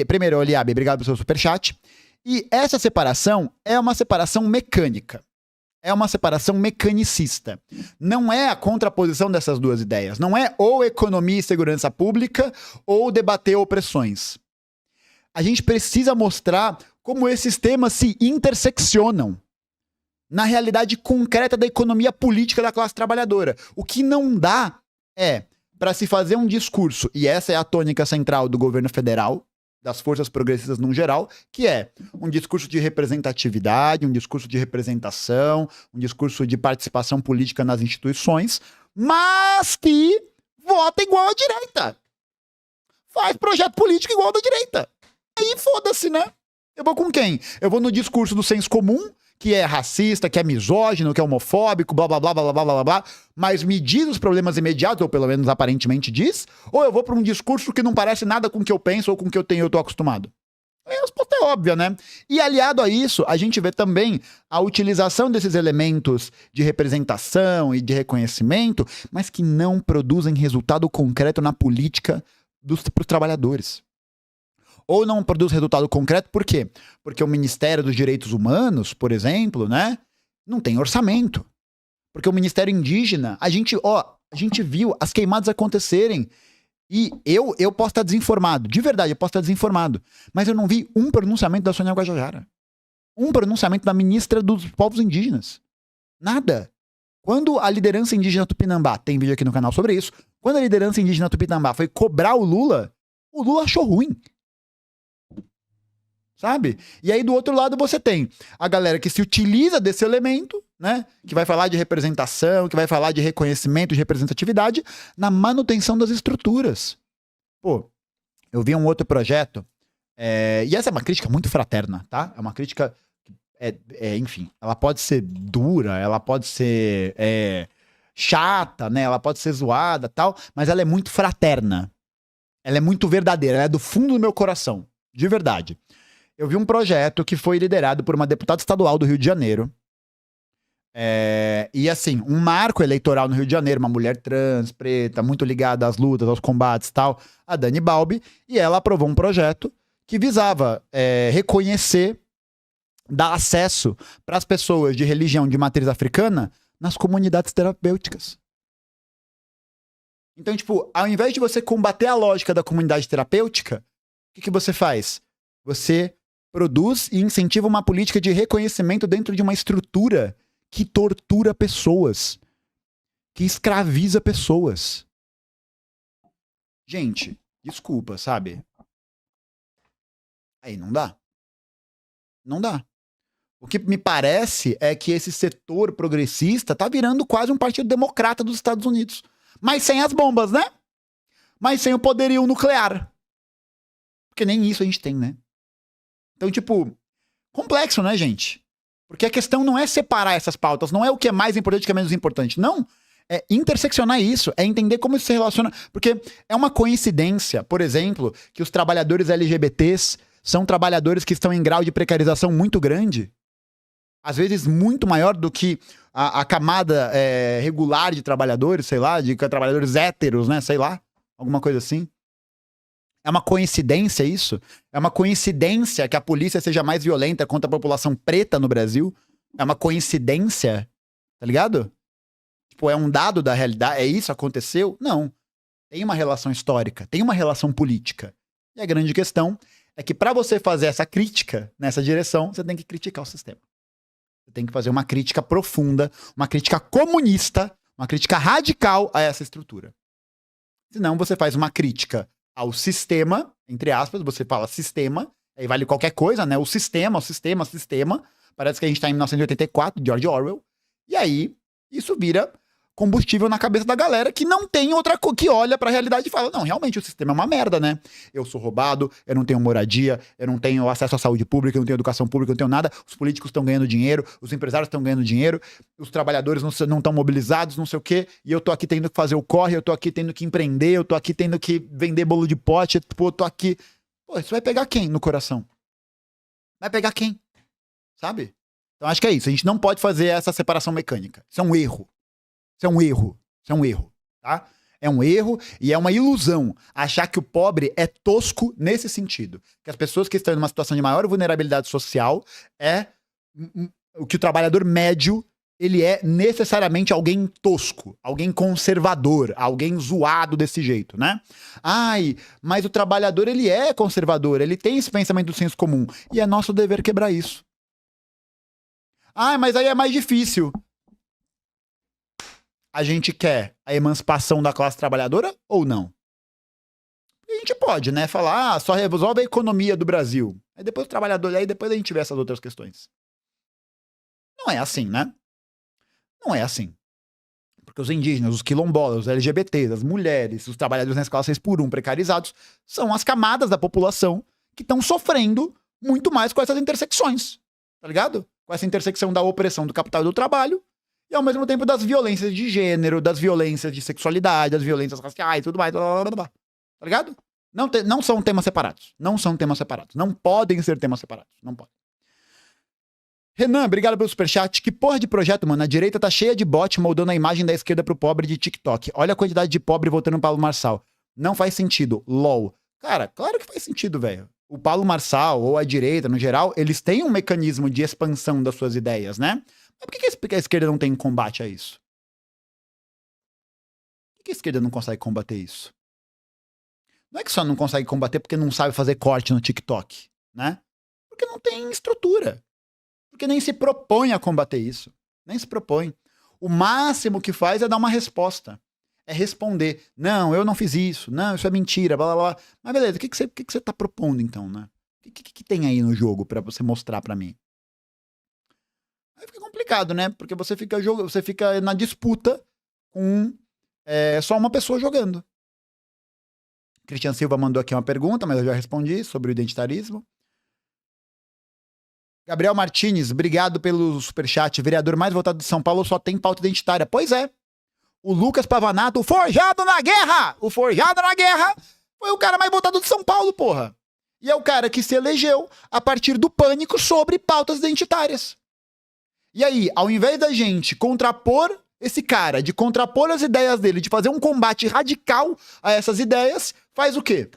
primeiro, Eliabe, obrigado pelo seu superchat. E essa separação é uma separação mecânica. É uma separação mecanicista. Não é a contraposição dessas duas ideias. Não é ou economia e segurança pública ou debater opressões. A gente precisa mostrar como esses temas se interseccionam na realidade concreta da economia política da classe trabalhadora. O que não dá para se fazer um discurso, e essa é a tônica central do governo federal, das forças progressistas no geral, que é um discurso de representatividade, um discurso de representação, um discurso de participação política nas instituições, mas que vota igual à direita. Faz projeto político igual ao da direita. Aí foda-se, né? Eu vou com quem? Eu vou no discurso do senso comum, que é racista, que é misógino, que é homofóbico, blá, blá, blá, blá, blá, blá, blá, mas me diz os problemas imediatos, ou pelo menos aparentemente diz, ou eu vou para um discurso que não parece nada com o que eu penso ou com o que eu tô acostumado? A resposta é óbvia, né? E aliado a isso, a gente vê também a utilização desses elementos de representação e de reconhecimento, mas que não produzem resultado concreto na política para os trabalhadores. Ou não produz resultado concreto, por quê? Porque o Ministério dos Direitos Humanos, por exemplo, né, não tem orçamento. Porque o Ministério Indígena, a gente viu as queimadas acontecerem. E eu posso estar desinformado, de verdade, eu posso estar desinformado. Mas eu não vi um pronunciamento da Sônia Guajajara. Um pronunciamento da ministra dos povos indígenas. Nada. Quando a liderança indígena Tupinambá, tem vídeo aqui no canal sobre isso, quando a liderança indígena Tupinambá foi cobrar o Lula achou ruim. Sabe? E aí do outro lado você tem a galera que se utiliza desse elemento, né? Que vai falar de representação, que vai falar de reconhecimento, de representatividade na manutenção das estruturas. Pô, eu vi um outro projeto, e essa é uma crítica muito fraterna, tá? É uma crítica, enfim, ela pode ser dura, ela pode ser chata, né? Ela pode ser zoada, tal, mas ela é muito fraterna. Ela é muito verdadeira, ela é do fundo do meu coração, de verdade. Eu vi um projeto que foi liderado por uma deputada estadual do Rio de Janeiro. E assim, um marco eleitoral no Rio de Janeiro, uma mulher trans, preta, muito ligada às lutas, aos combates e tal, a Dani Balbi, e ela aprovou um projeto que visava reconhecer, dar acesso para as pessoas de religião de matriz africana nas comunidades terapêuticas. Então, tipo, ao invés de você combater a lógica da comunidade terapêutica, o que você faz? Você produz e incentiva uma política de reconhecimento dentro de uma estrutura que tortura pessoas, que escraviza pessoas. Gente, desculpa, sabe? Aí não dá. Não dá. O que me parece é que esse setor progressista tá virando quase um partido democrata dos Estados Unidos. Mas sem as bombas, né? Mas sem o poderio nuclear. Porque nem isso a gente tem, né? Então, tipo, complexo, né, gente? Porque a questão não é separar essas pautas, não é o que é mais importante e o que é menos importante. Não. É interseccionar isso, é entender como isso se relaciona. Porque é uma coincidência, por exemplo, que os trabalhadores LGBTs são trabalhadores que estão em grau de precarização muito grande. Às vezes muito maior do que a camada regular de trabalhadores, sei lá, de trabalhadores héteros, né, sei lá, alguma coisa assim. É uma coincidência isso? É uma coincidência que a polícia seja mais violenta contra a população preta no Brasil? É uma coincidência? Tá ligado? Tipo, é um dado da realidade? É isso? Aconteceu? Não. Tem uma relação histórica, tem uma relação política. E a grande questão é que para você fazer essa crítica nessa direção, você tem que criticar o sistema. Você tem que fazer uma crítica profunda, uma crítica comunista, uma crítica radical a essa estrutura. Senão você faz uma crítica ao sistema, entre aspas, você fala sistema, aí vale qualquer coisa, né? O sistema. Parece que a gente tá em 1984, George Orwell. E aí, isso vira combustível na cabeça da galera que não tem outra coisa, que olha pra realidade e fala, não, realmente o sistema é uma merda, né? Eu sou roubado, eu não tenho moradia, eu não tenho acesso à saúde pública, eu não tenho educação pública, eu não tenho nada, os políticos estão ganhando dinheiro, os empresários estão ganhando dinheiro, os trabalhadores não estão mobilizados, não sei o quê, e eu tô aqui tendo que fazer o corre, eu tô aqui tendo que empreender, eu tô aqui tendo que vender bolo de pote, pô, eu tô aqui... Pô, isso vai pegar quem no coração? Vai pegar quem? Sabe? Então acho que é isso, a gente não pode fazer essa separação mecânica. Isso é um erro. Isso é um erro. Isso é um erro, tá? É um erro e é uma ilusão achar que o pobre é tosco nesse sentido. Que as pessoas que estão em uma situação de maior vulnerabilidade social o que o trabalhador médio, ele é necessariamente alguém tosco, alguém conservador, alguém zoado desse jeito, né? Ai, mas o trabalhador, ele é conservador, ele tem esse pensamento do senso comum. E é nosso dever quebrar isso. Ai, mas aí é mais difícil. A gente quer a emancipação da classe trabalhadora ou não? A gente pode, né? Falar, só resolve a economia do Brasil. Aí depois o trabalhador, aí depois a gente vê essas outras questões. Não é assim, né? Não é assim. Porque os indígenas, os quilombolas, os LGBTs, as mulheres, os trabalhadores na escala 6x1 precarizados, são as camadas da população que estão sofrendo muito mais com essas intersecções. Tá ligado? Com essa intersecção da opressão do capital e do trabalho, e ao mesmo tempo das violências de gênero, das violências de sexualidade, das violências raciais e tudo mais. Blá, blá, blá. Tá ligado? Não são temas separados. Não são temas separados. Não podem ser temas separados. Não podem. Renan, obrigado pelo superchat. Que porra de projeto, mano? A direita tá cheia de bot moldando a imagem da esquerda pro pobre de TikTok. Olha a quantidade de pobre votando no Paulo Marçal. Não faz sentido. LOL. Cara, claro que faz sentido, velho. O Paulo Marçal ou a direita, no geral, eles têm um mecanismo de expansão das suas ideias, né? Mas por que a esquerda não tem combate a isso? Por que a esquerda não consegue combater isso? Não é que só não consegue combater porque não sabe fazer corte no TikTok, né? Porque não tem estrutura. Porque nem se propõe a combater isso. Nem se propõe. O máximo que faz é dar uma resposta. É responder. Não, eu não fiz isso. Não, isso é mentira, blá, blá, blá. Mas beleza, o que você tá propondo então, né? O que tem aí no jogo pra você mostrar pra mim? Aí fica complicado, né? Porque você fica na disputa com só uma pessoa jogando. Cristian Silva mandou aqui uma pergunta, mas eu já respondi sobre o identitarismo. Gabriel Martins, obrigado pelo superchat. Vereador mais votado de São Paulo só tem pauta identitária. Pois é. O Lucas Pavanato, o forjado na guerra! O forjado na guerra foi o cara mais votado de São Paulo, porra. E é o cara que se elegeu a partir do pânico sobre pautas identitárias. E aí, ao invés da gente contrapor esse cara, de contrapor as ideias dele, de fazer um combate radical a essas ideias, faz o quê?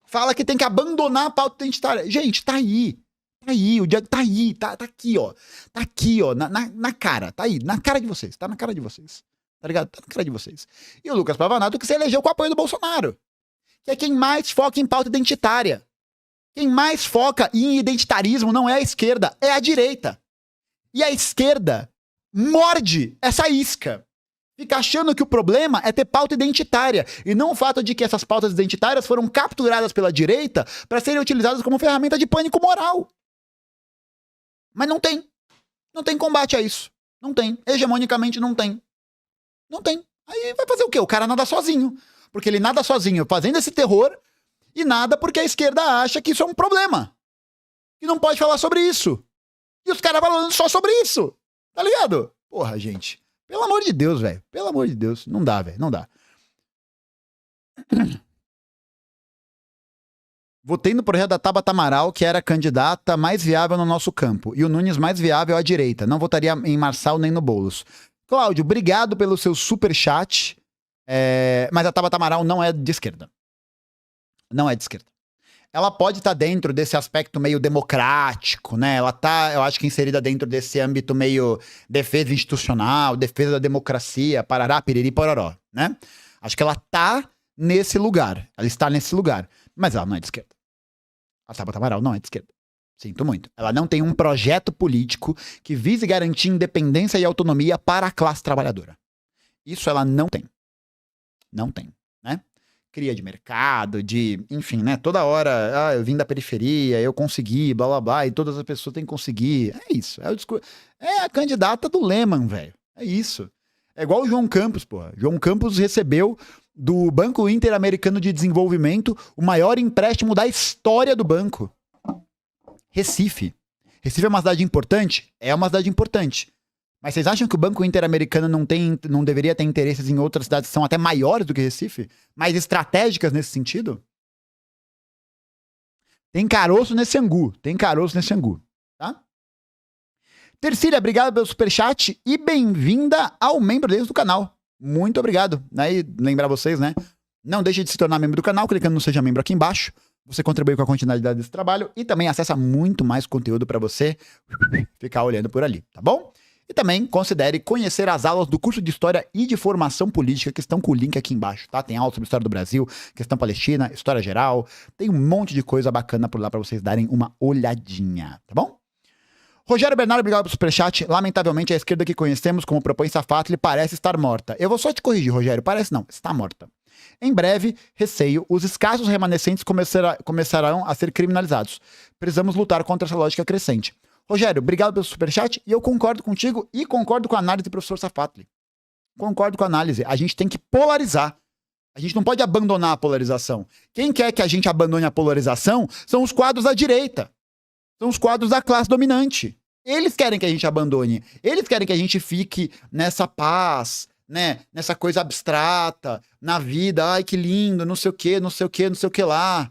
Fala que tem que abandonar a pauta identitária. Gente, tá aí. Tá aí, o dia tá aí, tá aqui, ó. Tá aqui, ó, na cara, tá aí, na cara de vocês, tá na cara de vocês. Tá ligado? Tá na cara de vocês. E o Lucas Pavanato que se elegeu com o apoio do Bolsonaro. Que é quem mais foca em pauta identitária. Quem mais foca em identitarismo não é a esquerda, é a direita. E a esquerda morde essa isca. Fica achando que o problema é ter pauta identitária e não o fato de que essas pautas identitárias foram capturadas pela direita para serem utilizadas como ferramenta de pânico moral. Mas não tem. Não tem combate a isso. Não tem. Hegemonicamente não tem. Não tem. Aí vai fazer o quê? O cara nada sozinho. Porque ele nada sozinho fazendo esse terror e nada porque a esquerda acha que isso é um problema. E não pode falar sobre isso. E os caras falando só sobre isso. Tá ligado? Porra, gente. Pelo amor de Deus, velho. Pelo amor de Deus. Não dá, velho. Não dá. Votei no projeto da Tabata Amaral, que era a candidata mais viável no nosso campo. E o Nunes mais viável à direita. Não votaria em Marçal nem no Boulos. Cláudio, obrigado pelo seu superchat. Mas a Tabata Amaral não é de esquerda. Não é de esquerda. Ela pode estar dentro desse aspecto meio democrático, né? Ela tá, eu acho que inserida dentro desse âmbito meio defesa institucional, defesa da democracia, parará, piriri, pororó, né? Acho que ela tá nesse lugar. Ela está nesse lugar. Mas ela não é de esquerda. A Tabata Amaral não é de esquerda. Sinto muito. Ela não tem um projeto político que vise garantir independência e autonomia para a classe trabalhadora. Isso ela não tem. Não tem, né? Cria de mercado, enfim, né? Toda hora, eu vim da periferia, eu consegui, blá blá blá, e todas as pessoas têm que conseguir. É isso. É a candidata do Lehman, velho. É isso. É igual o João Campos, porra. João Campos recebeu do Banco Interamericano de Desenvolvimento o maior empréstimo da história do banco. Recife. Recife é uma cidade importante? É uma cidade importante. Mas vocês acham que o Banco Interamericano não deveria ter interesses em outras cidades que são até maiores do que Recife? Mais estratégicas nesse sentido? Tem caroço nesse angu. Tem caroço nesse angu. Tá? Tercília, obrigado pelo superchat e bem-vinda ao membro deles do canal. Muito obrigado. Aí, lembrar vocês, né? Não deixe de se tornar membro do canal, clicando no Seja Membro aqui embaixo. Você contribui com a continuidade desse trabalho e também acessa muito mais conteúdo para você ficar olhando por ali, tá bom? E também considere conhecer as aulas do curso de História e de Formação Política que estão com o link aqui embaixo, tá? Tem aula sobre História do Brasil, questão palestina, História Geral, tem um monte de coisa bacana por lá para vocês darem uma olhadinha, tá bom? Rogério Bernardo, obrigado pelo superchat. Lamentavelmente, a esquerda que conhecemos como propõe Safatli parece estar morta. Eu vou só te corrigir, Rogério, parece não, está morta. Em breve, receio, os escassos remanescentes começarão a ser criminalizados. Precisamos lutar contra essa lógica crescente. Rogério, obrigado pelo superchat e eu concordo contigo e concordo com a análise do professor Safatli. Concordo com a análise. A gente tem que polarizar. A gente não pode abandonar a polarização. Quem quer que a gente abandone a polarização são os quadros da direita. São os quadros da classe dominante. Eles querem que a gente abandone. Eles querem que a gente fique nessa paz, né? Nessa coisa abstrata, na vida. Ai, que lindo, não sei o que, não sei o que, não sei o que lá.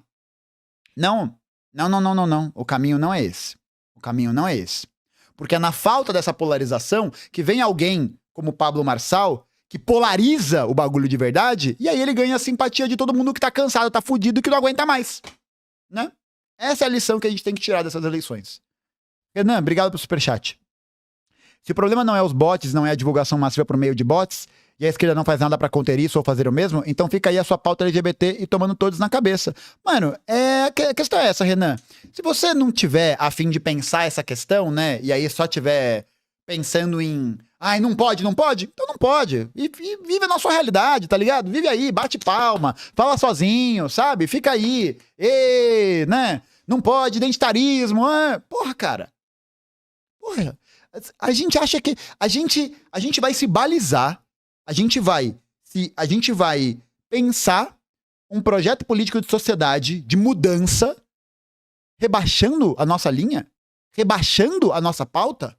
Não. Não. O caminho não é esse. O caminho não é esse. Porque é na falta dessa polarização que vem alguém como Pablo Marçal que polariza o bagulho de verdade e aí ele ganha a simpatia de todo mundo que tá cansado, tá fudido e que não aguenta mais. Né? Essa é a lição que a gente tem que tirar dessas eleições. Renan, obrigado pelo superchat. Se o problema não é os bots, não é a divulgação massiva por meio de bots, e a esquerda não faz nada pra conter isso ou fazer o mesmo, então fica aí a sua pauta LGBT e tomando todos na cabeça. Mano, a questão é essa, Renan. Se você não tiver a fim de pensar essa questão, né, e aí só tiver pensando em ai, não pode? Então não pode. E vive a sua realidade, tá ligado? Vive aí, bate palma, fala sozinho, sabe? Fica aí, né? Não pode, identitarismo, porra, cara. Porra, a gente acha que a gente vai se balizar, a gente vai pensar um projeto político de sociedade, de mudança, rebaixando a nossa linha, rebaixando a nossa pauta.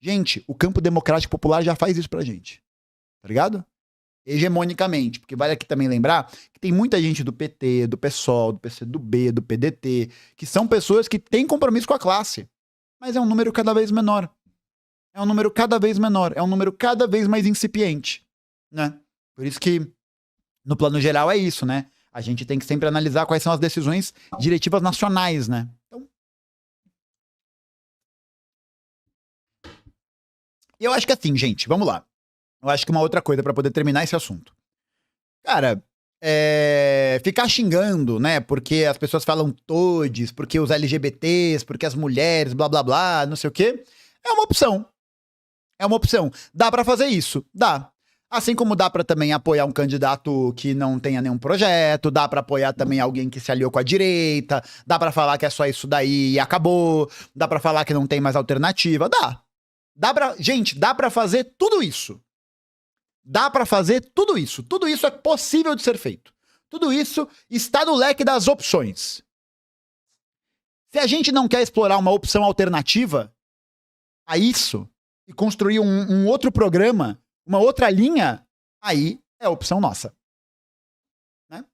Gente, o campo democrático popular já faz isso pra gente. Tá ligado? Hegemonicamente. Porque vale aqui também lembrar que tem muita gente do PT, do PSOL, do PCdoB, do PDT, que são pessoas que têm compromisso com a classe. Mas é um número cada vez menor. É um número cada vez menor. É um número cada vez mais incipiente. Né? Por isso que, no plano geral, é isso, né? A gente tem que sempre analisar quais são as decisões diretivas nacionais, né? Então, eu acho que assim, gente, vamos lá. Eu acho que uma outra coisa pra poder terminar esse assunto. Cara, ficar xingando, né? Porque as pessoas falam todes, porque os LGBTs, porque as mulheres, blá blá blá, não sei o quê, é uma opção. É uma opção. Dá pra fazer isso? Dá. Assim como dá pra também apoiar um candidato que não tenha nenhum projeto, dá pra apoiar também alguém que se aliou com a direita, dá pra falar que é só isso daí e acabou, dá pra falar que não tem mais alternativa, dá. Gente, dá pra fazer tudo isso. Dá pra fazer tudo isso. Tudo isso é possível de ser feito. Tudo isso está no leque das opções. Se a gente não quer explorar uma opção alternativa a isso e construir um outro programa, uma outra linha, aí é a opção nossa. Né?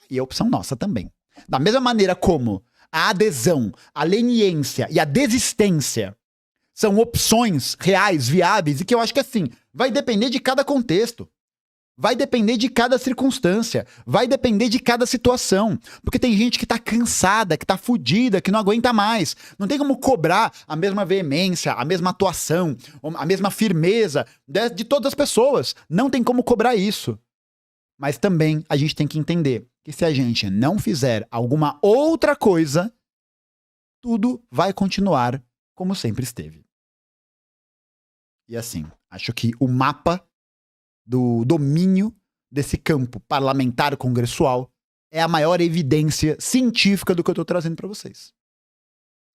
E é opção nossa também. Da mesma maneira como a adesão, a leniência e a desistência são opções reais, viáveis, e que eu acho que assim, vai depender de cada contexto. Vai depender de cada circunstância, vai depender de cada situação, porque tem gente que tá cansada, que tá fudida, que não aguenta mais. Não tem como cobrar a mesma veemência, a mesma atuação, a mesma firmeza de todas as pessoas. Não tem como cobrar isso. Mas também a gente tem que entender que se a gente não fizer alguma outra coisa, tudo vai continuar como sempre esteve. E assim, acho que o mapa do domínio desse campo parlamentar congressual é a maior evidência científica do que eu tô trazendo para vocês.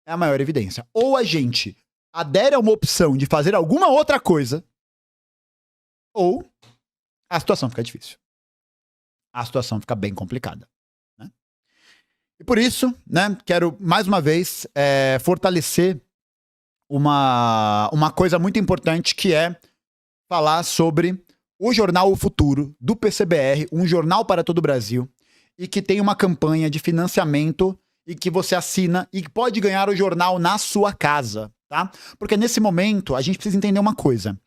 É a maior evidência. Ou a gente adere a uma opção de fazer alguma outra coisa, ou a situação fica difícil. A situação fica bem complicada. Né? E por isso, né, quero mais uma vez fortalecer uma coisa muito importante, que é falar sobre o jornal O Futuro, do PCBR, um jornal para todo o Brasil, e que tem uma campanha de financiamento e que você assina e que pode ganhar o jornal na sua casa, tá? Porque nesse momento a gente precisa entender uma coisa.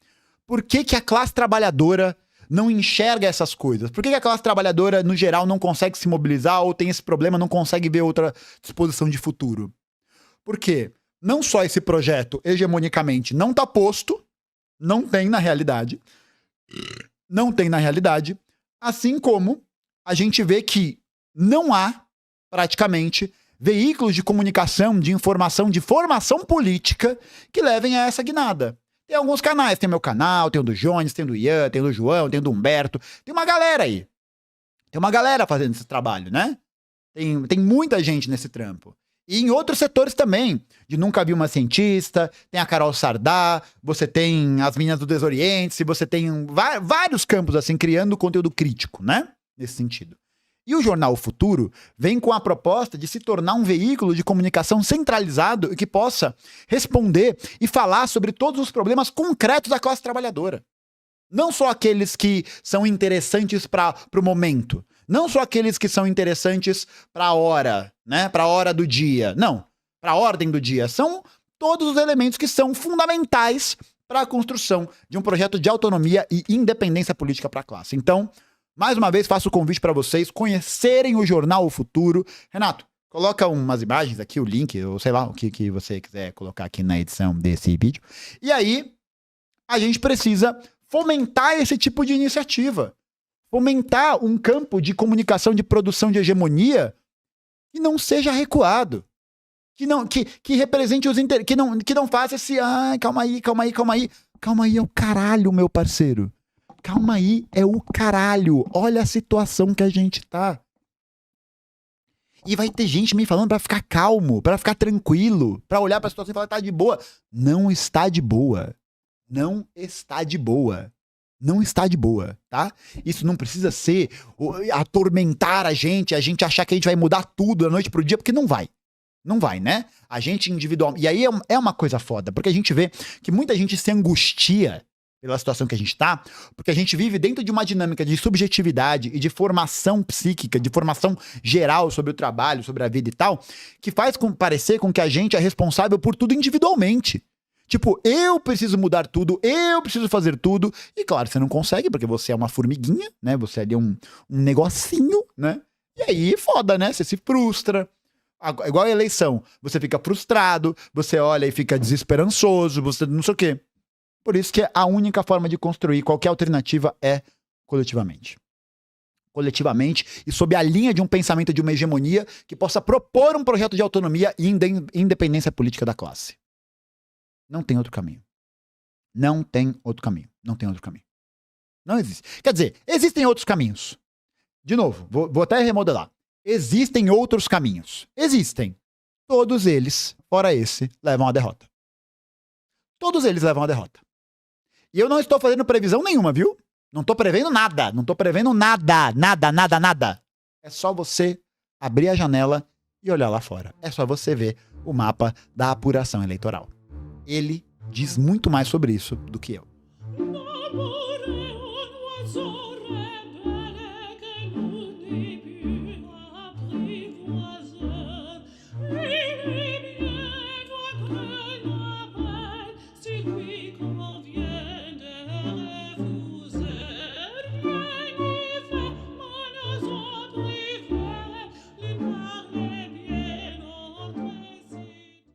Por que a classe trabalhadora não enxerga essas coisas? Por que a classe trabalhadora, no geral, não consegue se mobilizar ou tem esse problema, não consegue ver outra disposição de futuro? Porque não só esse projeto, hegemonicamente, não tá posto, não tem na realidade, assim como a gente vê que não há, praticamente, veículos de comunicação, de informação, de formação política que levem a essa guinada. Tem alguns canais, tem o meu canal, tem o do Jones, tem o do Ian, tem o do João, tem o do Humberto, tem uma galera aí. Tem uma galera fazendo esse trabalho, né? Tem muita gente nesse trampo. E em outros setores também, de Nunca Vi Uma Cientista, tem a Carol Sardá, você tem as Meninas do Desoriente, você tem vários campos assim, criando conteúdo crítico, né? Nesse sentido. E o Jornal O Futuro vem com a proposta de se tornar um veículo de comunicação centralizado e que possa responder e falar sobre todos os problemas concretos da classe trabalhadora. Não só aqueles que são interessantes para o momento. Não só aqueles que são interessantes para a hora, né? Para a hora do dia. Não. Para a ordem do dia. São todos os elementos que são fundamentais para a construção de um projeto de autonomia e independência política para a classe. Então, mais uma vez, faço o convite para vocês conhecerem o Jornal O Futuro. Renato, coloca umas imagens aqui, o link, ou sei lá, o que você quiser colocar aqui na edição desse vídeo. E aí, a gente precisa fomentar esse tipo de iniciativa. Fomentar um campo de comunicação, de produção de hegemonia que não seja recuado. Que represente os interesses. Que não faça esse. Ah, calma aí. Calma aí é o caralho, meu parceiro. Calma aí é o caralho. Olha a situação que a gente tá. E vai ter gente me falando pra ficar calmo, pra ficar tranquilo, pra olhar pra situação e falar que tá de boa. Não está de boa. Não está de boa. Não está de boa, tá? Isso não precisa ser atormentar a gente achar que a gente vai mudar tudo da noite pro dia, porque não vai. Não vai, né? A gente individual... E aí é uma coisa foda, porque a gente vê que muita gente se angustia pela situação que a gente tá, porque a gente vive dentro de uma dinâmica de subjetividade e de formação psíquica, de formação geral sobre o trabalho, sobre a vida e tal, que faz parecer com que a gente é responsável por tudo individualmente. Tipo, eu preciso mudar tudo, eu preciso fazer tudo. E claro, você não consegue, porque você é uma formiguinha, né? Você é ali um negocinho, né? E aí, foda, né? Você se frustra. Igual a eleição. Você fica frustrado, você olha e fica desesperançoso, você não sei o quê. Por isso que a única forma de construir qualquer alternativa é coletivamente. coletivamente e sob a linha de um pensamento de uma hegemonia que possa propor um projeto de autonomia e independência política da classe. Não tem outro caminho. Não tem outro caminho. Não tem outro caminho. Não existe. Quer dizer, existem outros caminhos. De novo, vou até remodelar. Existem outros caminhos. Existem. Todos eles, fora esse, levam à derrota. Todos eles levam à derrota. E eu não estou fazendo previsão nenhuma, viu? Não estou prevendo nada. Não estou prevendo nada. Nada. É só você abrir a janela e olhar lá fora. É só você ver o mapa da apuração eleitoral. Ele diz muito mais sobre isso do que eu.